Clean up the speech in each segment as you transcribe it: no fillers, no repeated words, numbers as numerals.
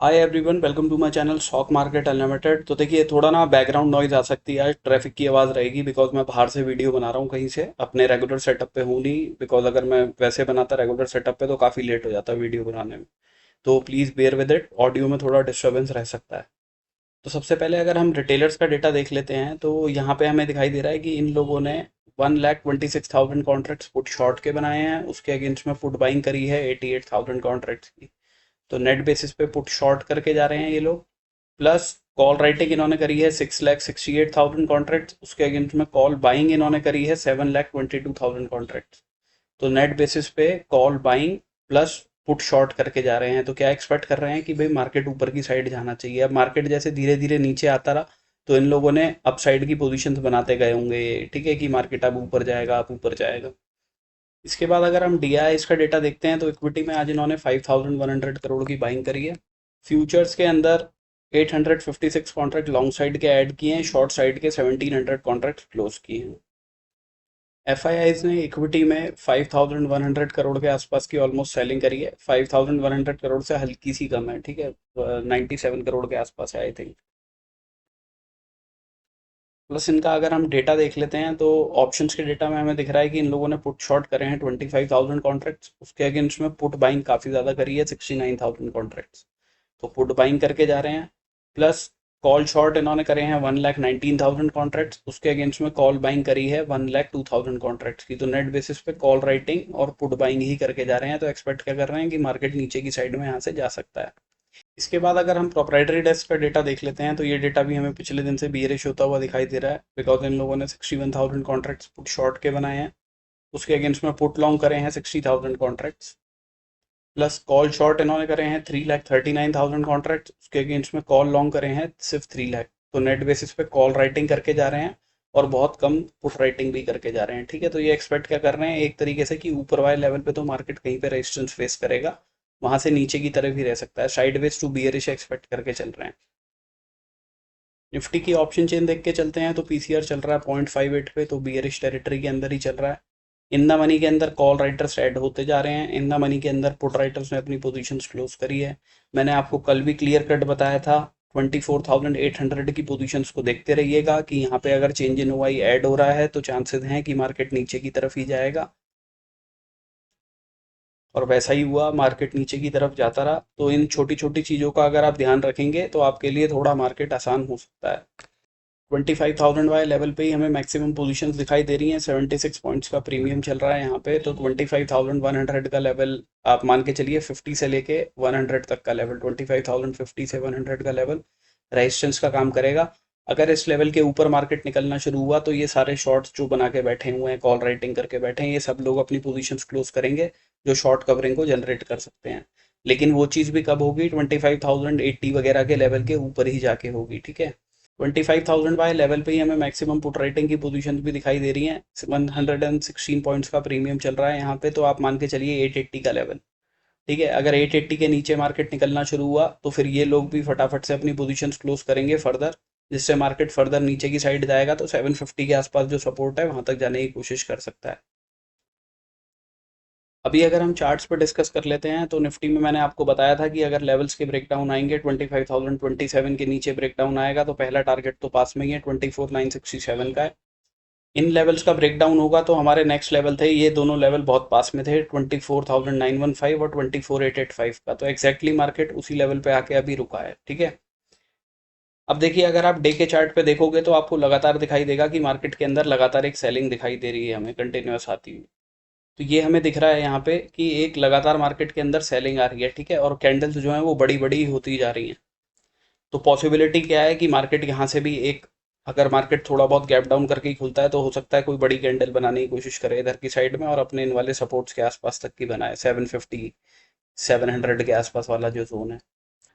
Hi everyone, welcome to my channel stock market unlimited. तो देखिए, थोड़ा ना बैकग्राउंड नॉइज आ सकती है, आज ट्रैफिक की आवाज़ रहेगी बिकॉज मैं बाहर से वीडियो बना रहा हूँ, कहीं से अपने रेगुलर सेटअप पे हूँ नहीं। बिकॉज अगर मैं वैसे बनाता रेगुलर सेटअप पे तो काफ़ी लेट हो जाता वीडियो बनाने में। तो please bear with it, audio में थोड़ा डिस्टर्बेंस रह सकता है। तो सबसे पहले अगर हम रिटेलर्स का डेटा देख लेते हैं तो यहाँ पे हमें दिखाई दे रहा है कि इन लोगों ने 1,26,000 कॉन्ट्रैक्ट्स पुट शॉर्ट के बनाए हैं। उसके अगेंस्ट में पुट बाइंग करी है 88,000 कॉन्ट्रैक्ट्स की। तो नेट बेसिस पे पुट शॉर्ट करके जा रहे हैं ये लोग। प्लस कॉल राइटिंग इन्होंने करी है 6,68,000 कॉन्ट्रैक्ट्स। उसके अगेंस्ट में कॉल बाइंग इन्होंने करी है 7,22,000 कॉन्ट्रैक्ट्स। तो नेट बेसिस पे call buying plus put short करके जा रहे हैं। तो क्या एक्सपेक्ट कर रहे हैं कि भाई मार्केट ऊपर की साइड जाना चाहिए। अब मार्केट जैसे धीरे धीरे नीचे आता रहा तो इन लोगों ने अप साइड की पोजीशंस बनाते गए होंगे, ठीक है, कि मार्केट अब ऊपर जाएगा, अब ऊपर जाएगा। इसके बाद अगर हम डीआई का डेटा देखते हैं तो इक्विटी में आज इन्होंने 5,100 करोड़ की बाइंग करी है। फ्यूचर्स के अंदर 856 कॉन्ट्रैक्ट लॉन्ग साइड के ऐड किए हैं, शॉर्ट साइड के 1,700 कॉन्ट्रैक्ट क्लोज किए हैं। एफ आई आईज ने इक्विटी में 5,100 करोड़ के आसपास की ऑलमोस्ट सेलिंग करी है। 5,100 करोड़ से हल्की सी कम है, ठीक है, 97 करोड़ के आसपास है आई थिंक। प्लस इनका अगर हम डेटा देख लेते हैं तो ऑप्शंस के डेटा में हमें दिख रहा है कि इन लोगों ने पुट शॉर्ट करे हैं 25,000 कॉन्ट्रैक्ट्स। उसके अगेंस्ट में पुट बाइंग काफ़ी ज़्यादा करी है 69,000 कॉन्ट्रैक्ट्स। तो पुट बाइंग करके जा रहे हैं। प्लस कॉल शॉर्ट इन्होंने करे हैं 1,19,000 कॉन्ट्रैक्ट्स। उसके अगेंस्ट में कॉल बाइंग करी है 1,02,000 कॉन्ट्रैक्ट्स की। तो नेट बेसिस पे कॉल राइटिंग और पुट बाइंग ही करके जा रहे हैं। तो एक्सपेक्ट क्या कर रहे हैं कि मार्केट नीचे की साइड में यहाँ से जा सकता है। इसके बाद अगर हम प्रोप्राइटरी डेस्क का डेटा देख लेते हैं तो ये डेटा भी हमें पिछले दिन से बियरिश होता हुआ दिखाई दे रहा है बिकॉज इन लोगों ने 61,000 कॉन्ट्रैक्ट्स पुट शॉर्ट के बनाए हैं। उसके अगेंस्ट में पुट लॉन्ग करे हैं 60,000 कॉन्ट्रैक्ट्स। प्लस कॉल शॉर्ट इन्होंने करे हैं 3,39,000 कॉन्ट्रैक्ट्स। उसके अगेंस्ट में कॉल लॉन्ग करे हैं सिर्फ 3 लाख। तो नेट बेसिस पे कॉल राइटिंग करके जा रहे हैं और बहुत कम पुट राइटिंग भी करके जा रहे हैं, ठीक है। तो ये एक्सपेक्ट क्या कर रहे हैं एक तरीके से कि ऊपर वाले लेवल पे तो मार्केट कहीं पे रेजिस्टेंस फेस करेगा, वहां से नीचे की तरफ ही रह सकता है। साइडवेज टू बियरिश एक्सपेक्ट करके चल रहे हैं। निफ्टी की ऑप्शन चेन देख के चलते हैं तो पीसीआर चल रहा है 0.58 पे, तो बियरिश टेरिटरी के अंदर ही चल रहा है। इन द मनी के अंदर कॉल राइटर्स ऐड होते जा रहे हैं। इन द मनी के अंदर पुट राइटर्स ने अपनी पोजीशंस क्लोज करी है। मैंने आपको कल भी क्लियर कट बताया था 24,800 की पोजीशंस को देखते रहिएगा कि यहाँ पे अगर चेंज इन ओआई ऐड हो रहा है तो चांसेस हैं कि मार्केट नीचे की तरफ ही जाएगा। और वैसा ही हुआ, मार्केट नीचे की तरफ जाता रहा। तो इन छोटी छोटी चीज़ों का अगर आप ध्यान रखेंगे तो आपके लिए थोड़ा मार्केट आसान हो सकता है। 25,000 वाले लेवल पे ही हमें मैक्सिमम पोजीशंस दिखाई दे रही हैं। 76 पॉइंट्स का प्रीमियम चल रहा है यहाँ पे। तो 25,100 का लेवल आप मान के चलिए, 50 से लेके 100 तक का लेवल, 25,050 से 100 का लेवल रेजिस्टेंस का काम करेगा। अगर इस लेवल के ऊपर मार्केट निकलना शुरू हुआ तो ये सारे शॉर्ट्स जो बना के बैठे हुए हैं, कॉल राइटिंग करके बैठे हैं, ये सब लोग अपनी पोजीशंस क्लोज करेंगे जो शॉर्ट कवरिंग को जनरेट कर सकते हैं। लेकिन वो चीज़ भी कब होगी, 25,080 वगैरह के लेवल के ऊपर ही जाके होगी, ठीक है। 25,000 वाले लेवल पे ही हमें मैक्सिमम पुट राइटिंग की पोजीशन भी दिखाई दे रही हैं। 116 पॉइंट्स का प्रीमियम चल रहा है यहाँ पे। तो आप मान के चलिए 880 का लेवल, ठीक है। अगर 880 के नीचे मार्केट निकलना शुरू हुआ तो फिर ये लोग भी फटाफट से अपनी पोजीशंस क्लोज करेंगे फर्दर, जिससे मार्केट फर्दर नीचे की साइड जाएगा तो 750 के आसपास जो सपोर्ट है वहां तक जाने की कोशिश कर सकता है। अभी अगर हम चार्ट्स पर डिस्कस कर लेते हैं तो निफ्टी में मैंने आपको बताया था कि अगर लेवल्स के ब्रेकडाउन आएंगे 25,027 के नीचे ब्रेकडाउन आएगा तो पहला टारगेट तो पास में ही है, 24,967 का है। इन लेवल्स का ब्रेकडाउन होगा तो हमारे नेक्स्ट लेवल थे, ये दोनों लेवल बहुत पास में थे, 24,915 और 24,885 का। तो एग्जैक्टली मार्केट उसी लेवल पे आके अभी रुका है, ठीक है। अब देखिए, अगर आप डे के चार्ट पे देखोगे तो आपको लगातार दिखाई देगा कि मार्केट के अंदर लगातार एक सेलिंग दिखाई दे रही है हमें कंटिन्यूअस आती हुई। तो ये हमें दिख रहा है यहाँ पे कि एक लगातार मार्केट के अंदर सेलिंग आ रही है, ठीक है, और कैंडल्स जो है वो बड़ी बड़ी होती जा रही हैं। तो पॉसिबिलिटी क्या है कि मार्केट यहाँ से भी एक, अगर मार्केट थोड़ा बहुत गैप डाउन करके ही खुलता है तो हो सकता है कोई बड़ी कैंडल बनाने की कोशिश करे इधर की साइड में और अपने इन वाले सपोर्ट्स के आसपास तक की बनाए, 750 700 के आसपास वाला जो जोन है,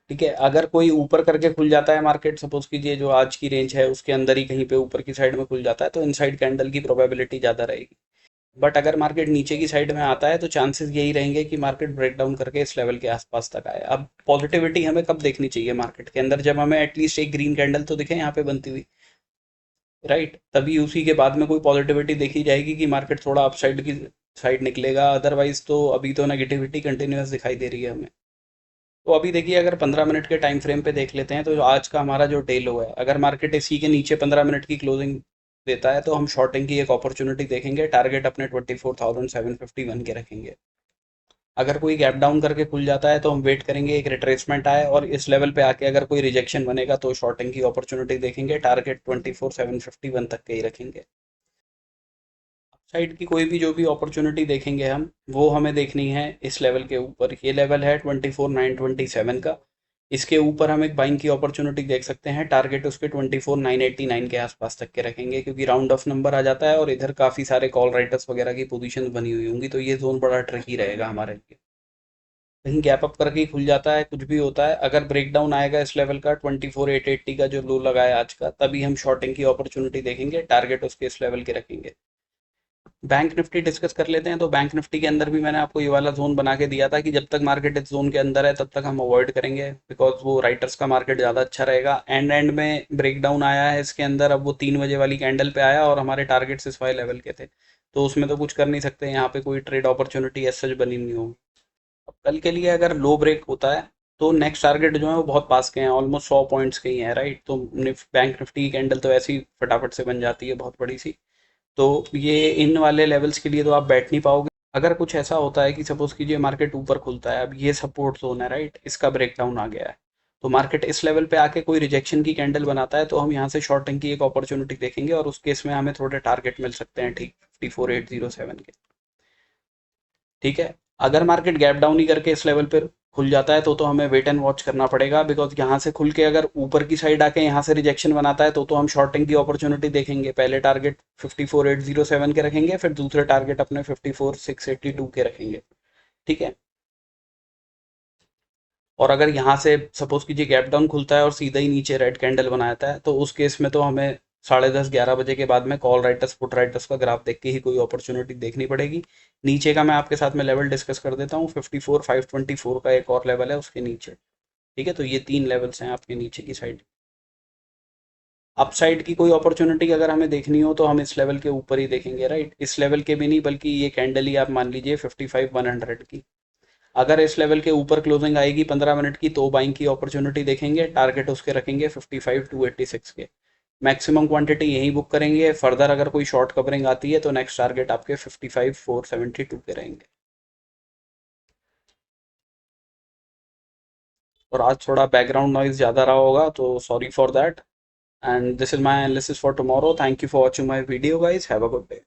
ठीक है। अगर कोई ऊपर करके खुल जाता है मार्केट, सपोज कीजिए जो आज की रेंज है उसके अंदर ही कहीं पे ऊपर की साइड में खुल जाता है तो इनसाइड कैंडल की प्रोबेबिलिटी ज़्यादा रहेगी। बट अगर मार्केट नीचे की साइड में आता है तो चांसेस यही रहेंगे कि मार्केट ब्रेकडाउन करके इस लेवल के आसपास तक आए। अब पॉजिटिविटी हमें कब देखनी चाहिए मार्केट के अंदर, जब हमें एटलीस्ट एक ग्रीन कैंडल तो दिखे यहाँ पे बनती हुई, राइट, तभी उसी के बाद में कोई पॉजिटिविटी देखी जाएगी कि मार्केट थोड़ा अपसाइड की साइड निकलेगा। अदरवाइज तो अभी तो नेगेटिविटी कंटिन्यूअस दिखाई दे रही है हमें। तो अभी देखिए अगर 15 मिनट के टाइम फ्रेम पे देख लेते हैं तो आज का हमारा जो डे लो है, अगर मार्केट इसी के नीचे 15 मिनट की क्लोजिंग देता है तो हम शॉर्टिंग की एक अपॉर्चुनिटी देखेंगे, टारगेट अपने 24,751 के रखेंगे। अगर कोई गैप डाउन करके खुल जाता है तो हम वेट करेंगे एक रिट्रेसमेंट आए और इस लेवल पे आके अगर कोई रिजेक्शन बनेगा तो शॉर्टिंग की अपॉर्चुनिटी देखेंगे, टारगेट 24,751 तक के ही रखेंगे। साइड की कोई भी जो भी अपॉर्चुनिटी देखेंगे हम, वो हमें देखनी है इस लेवल के ऊपर। ये लेवल है 24,927 का, इसके ऊपर हम एक बाइंग की अपॉर्चुनिटी देख सकते हैं, टारगेट उसके 24,989 के आसपास तक के रखेंगे, क्योंकि राउंड ऑफ नंबर आ जाता है और इधर काफ़ी सारे कॉल राइटर्स वगैरह की पोजीशन बनी हुई होंगी, तो ये जोन बड़ा ट्रिकी रहेगा हमारे लिए। कहीं गैप अप करके ही खुल जाता है, कुछ भी होता है, अगर ब्रेक डाउन आएगा इस लेवल का 24,880 का जो लो लगा है आज का, तभी हम शॉर्टिंग की अपॉर्चुनिटी देखेंगे, टारगेट उसके इस लेवल के रखेंगे। बैंक निफ्टी डिस्कस कर लेते हैं। तो बैंक निफ्टी के अंदर भी मैंने आपको ये वाला जोन बना के दिया था कि जब तक मार्केट इस जोन के अंदर है तब तक हम अवॉइड करेंगे, बिकॉज वो राइटर्स का मार्केट ज़्यादा अच्छा रहेगा। एंड में ब्रेक डाउन आया है इसके अंदर, अब वो 3 बजे वाली कैंडल पे आया और हमारे टारगेट्स इस वाले लेवल के थे, तो उसमें तो कुछ कर नहीं सकते, यहाँ पे कोई ट्रेड अपॉर्चुनिटी एज सच बनी नहीं होगी। अब कल के लिए अगर लो ब्रेक होता है तो नेक्स्ट टारगेट जो है वो बहुत पास के हैं, ऑलमोस्ट 100 पॉइंट्स के ही हैं, राइट। तो बैंक निफ्टी की कैंडल तो ऐसी फटाफट से बन जाती है बहुत बड़ी सी। तो ये इन वाले लेवल्स के लिए तो आप बैठ नहीं पाओगे। अगर कुछ ऐसा होता है कि सपोज कीजिए मार्केट ऊपर खुलता है, अब ये सपोर्ट जोन है, राइट, इसका ब्रेकडाउन आ गया है, तो मार्केट इस लेवल पे आके कोई रिजेक्शन की कैंडल बनाता है तो हम यहाँ से शॉर्टिंग की एक अपॉर्चुनिटी देखेंगे और उस केस में हमें थोड़े टारगेट मिल सकते हैं, ठीक 54,807 के। ठीक है। अगर मार्केट गैप डाउन ही करके इस लेवल पर खुल जाता है तो हमें वेट एंड वॉच करना पड़ेगा, बिकॉज यहाँ से खुल के अगर ऊपर की साइड आके यहाँ से रिजेक्शन बनाता है तो हम शॉर्टिंग की अपॉर्चुनिटी देखेंगे। पहले टारगेट 54,807 के रखेंगे, फिर दूसरे टारगेट अपने 54,682 के रखेंगे। ठीक है। और अगर यहाँ से सपोज कीजिए गैप डाउन खुलता है और सीधा ही नीचे रेड कैंडल बनाता है तो उस केस में तो हमें 10:30 11 बजे के बाद में कॉल राइटर्स पुट राइटर्स का ग्राफ देख के ही कोई अपॉर्चुनिटी देखनी पड़ेगी। नीचे का मैं आपके साथ में लेवल डिस्कस कर देता हूँ, 54,524 का एक और लेवल है उसके नीचे। ठीक है, तो ये 3 लेवल्स हैं आपके नीचे की साइड। अपसाइड की कोई अपॉर्चुनिटी अगर हमें देखनी हो तो हम इस लेवल के ऊपर ही देखेंगे, राइट, इस लेवल के भी नहीं बल्कि ये कैंडल ही आप मान लीजिए 55,100 की। अगर इस लेवल के ऊपर क्लोजिंग आएगी 15 मिनट की तो बाइंग की अपॉर्चुनिटी देखेंगे, टारगेट उसके रखेंगे 55,286 के। मैक्सिमम क्वांटिटी यही बुक करेंगे, फर्दर अगर कोई शॉर्ट कवरिंग आती है तो नेक्स्ट टारगेट आपके 55,472 के रहेंगे। और आज थोड़ा बैकग्राउंड नॉइज ज़्यादा रहा होगा तो sorry for that, and this is my analysis for tomorrow. Thank you for watching my video, guys. Have a good day.